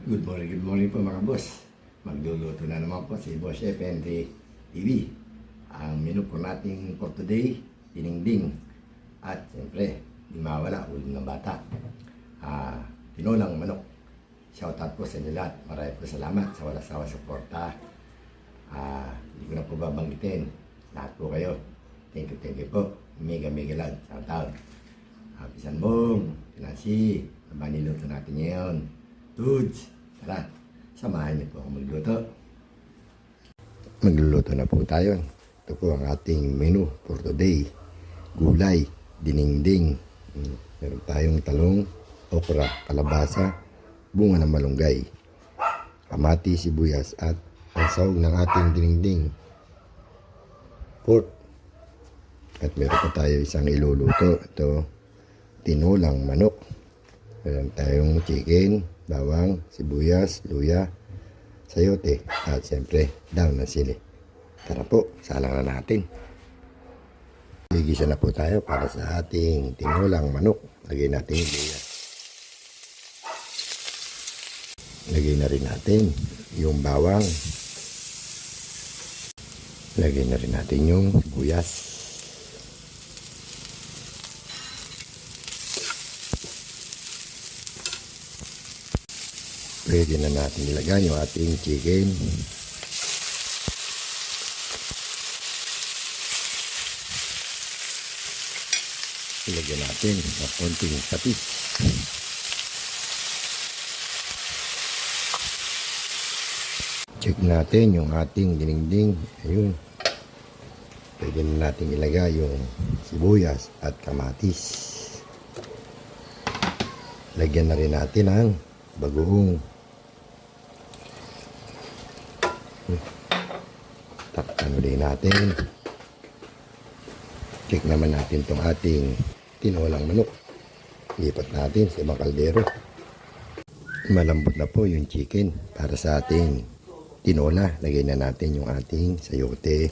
Good morning po mga boss. Magluluto na naman po si Boss Chef Henry TV. Ang menu po natin for today, dinengdeng. At siyempre, di mawala, ulo ng bata. Tinolang manok. Shoutout po sa inyo lahat. Maraming po salamat sa walang sawa suporta. Hindi ko na po babanggitin. Lahat po kayo. Thank you po. Mega lang. Shoutout. Pisan Bong, Pinasi, naman niluto natin ngayon. Dudes, tara, samahan niyo po ako magluto. Magluluto na po tayo. Ito po ang ating menu for today. Gulay, dinengdeng. Meron tayong talong, okra, kalabasa, bunga ng malunggay, kamati, sibuyas, at ang sahog ng ating dinengdeng. Pork. At meron pa tayo isang iluluto. Ito, tinolang manok. Meron tayong chicken, bawang, sibuyas, luya, sayote, at siyempre, daon ng sili. Tara po, salang na natin. Gigisa na po tayo para sa ating tinolang manok. Lagyan natin yung luya. Lagyan na rin natin yung bawang. Lagyan na rin natin yung sibuyas. Pwede na natin ilagay yung ating chicken. Ilagyan natin ng konting patis. Check natin yung ating dinengdeng. Ayun. Pwede na natin ilagay yung sibuyas at kamatis. Lagyan na rin natin ang bagoong. Takpan ulit natin. Check naman natin itong ating tinolang manok. Lipat natin sa ibang kaldero. Malambot na po yung chicken para sa ating tinola. Lagay na natin yung ating sayote.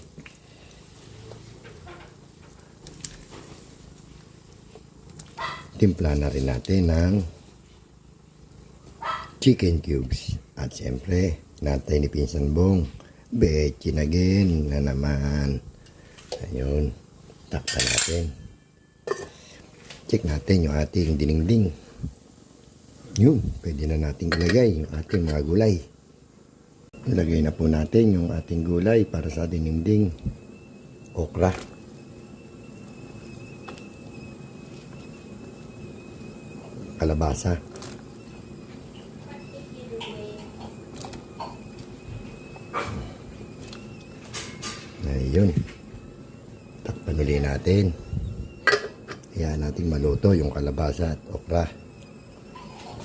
Timpla na rin natin ng chicken cubes. At siyempre, natay ni Pinsan Bong, bechin again na naman. Ayun, takpan natin. Check natin yung ating dinengdeng. Yun, pwede na natin ilagay yung ating mga gulay. Ilagay na po natin yung ating gulay para sa dinengdeng. Okra. Kalabasa. Ayun. Takpan ulit natin. Ayan natin maluto yung kalabasa at okra.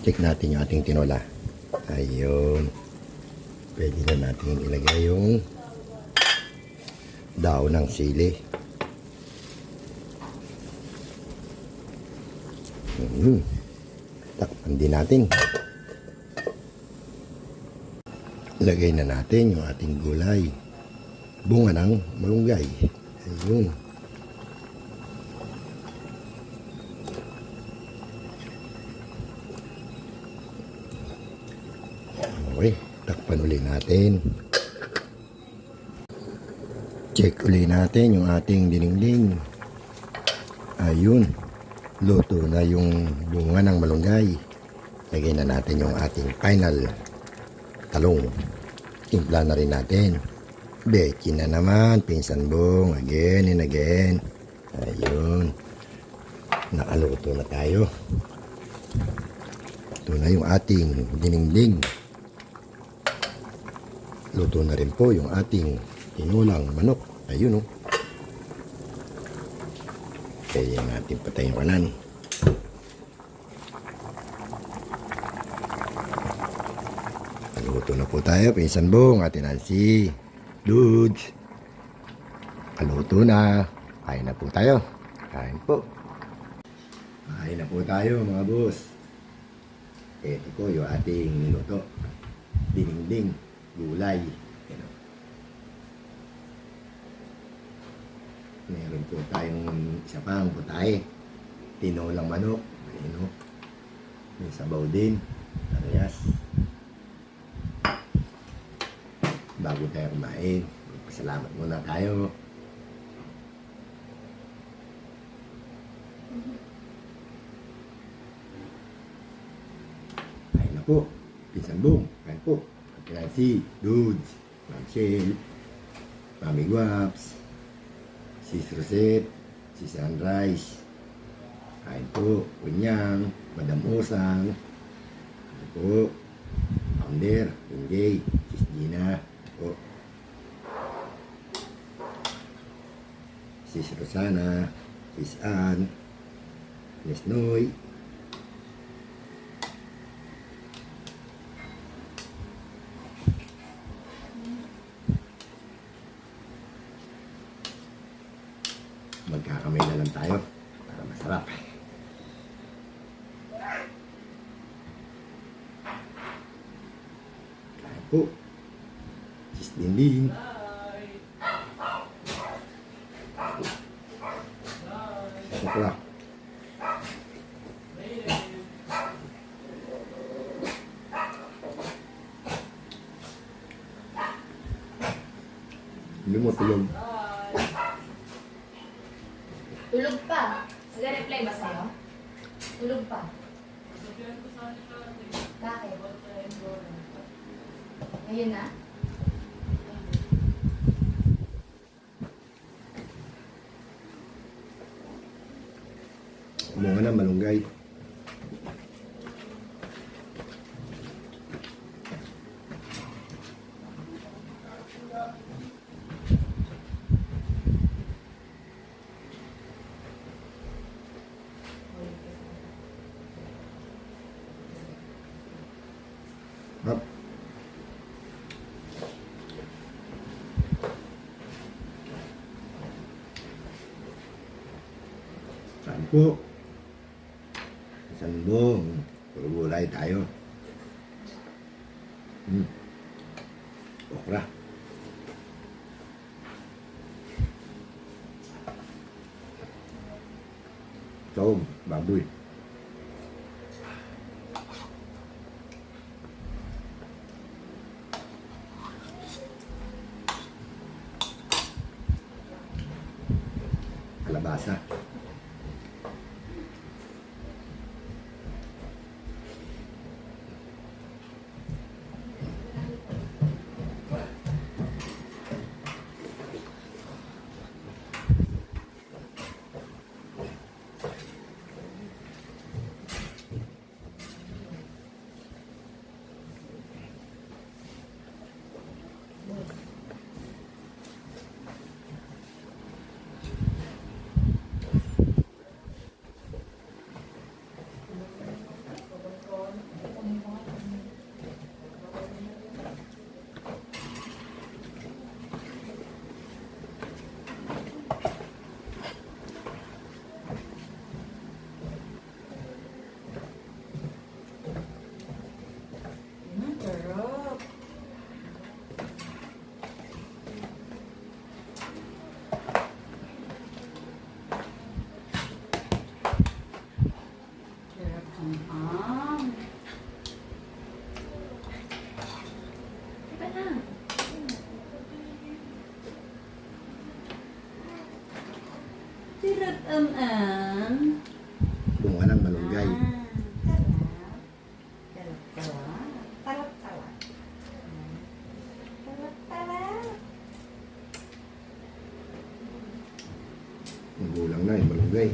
Check natin yung ating tinola. Ayun. Pwede na natin ilagay yung daon ng sili. Takpan din natin. Lagay na natin yung ating gulay. Bunga ng malunggay. Ayun. Okay. Takpan ulit natin. Check ulit natin yung ating dinengdeng. Ayun. Luto na yung bunga ng malunggay. Lagay na natin yung ating final talong. Timpla na rin natin. Bechin na naman, Pinsan Bong, again and again. Ayun. Nakaluto na tayo. Ito na yung ating dinengdeng. Luto na rin po yung ating tinolang manok. Ayun, oh. Kaya natin patayin yung kanan. Luto na po tayo, Pinsan Bong, Ate Nancy. Dudes, kaluto na. Kain na po tayo. Kain po. Kain na po tayo mga boss. Ito po yung ating niluto. Dinengdeng, gulay. Meron po tayong isa pang putahe. Tinolang manok. Ayun o. May sabaw din. Parehas. bago tayo kumain, pasalamat muna tayo. Kain na po. Pinsan Bong, kain po. Nancy, Dudes, Ma'am Shell, Mami Guaps, Sis Rosette, Sis Sunrise, kain po, Kunyang, Madam Osang, kain po, Founder, Injay, Sis Gina, po, Sis Rosana, Sis Ann, Miss Noy, magkakamay na lang tayo para masarap. Kain po. Sis Dinding. Sakla. Hindi mo tulog. Tulog pa. Nag-reply ba sa'yo? Tulog pa. Bakit? Ngayon na? Kumuha na malunggay. Hap. Saan po? Isang buong. Puro gulay tayo. Okra. Taog, baboy. Kalabasa. Sarap. Sarap ang Iba na. Sarap ang Bunga ng malunggay. Magulang na yung malunggay.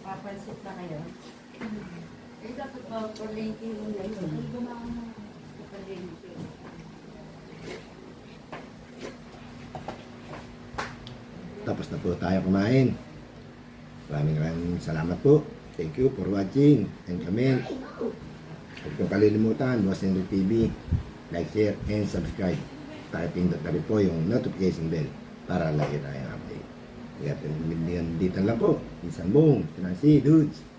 Papansit na kayo? Eh, dapat ba palengke mo na yun? Palengke. Tapos na po tayo kumain. Maraming salamat po. Thank you for watching and comment. Huwag kong kalilimutan, Boss Henry TV. Like, share, and subscribe. pakipindot na rin po yung notification bell para lagi tayong update. Kaya pinagbibigan dito lang po. Isang buong. Pinansi, dudes.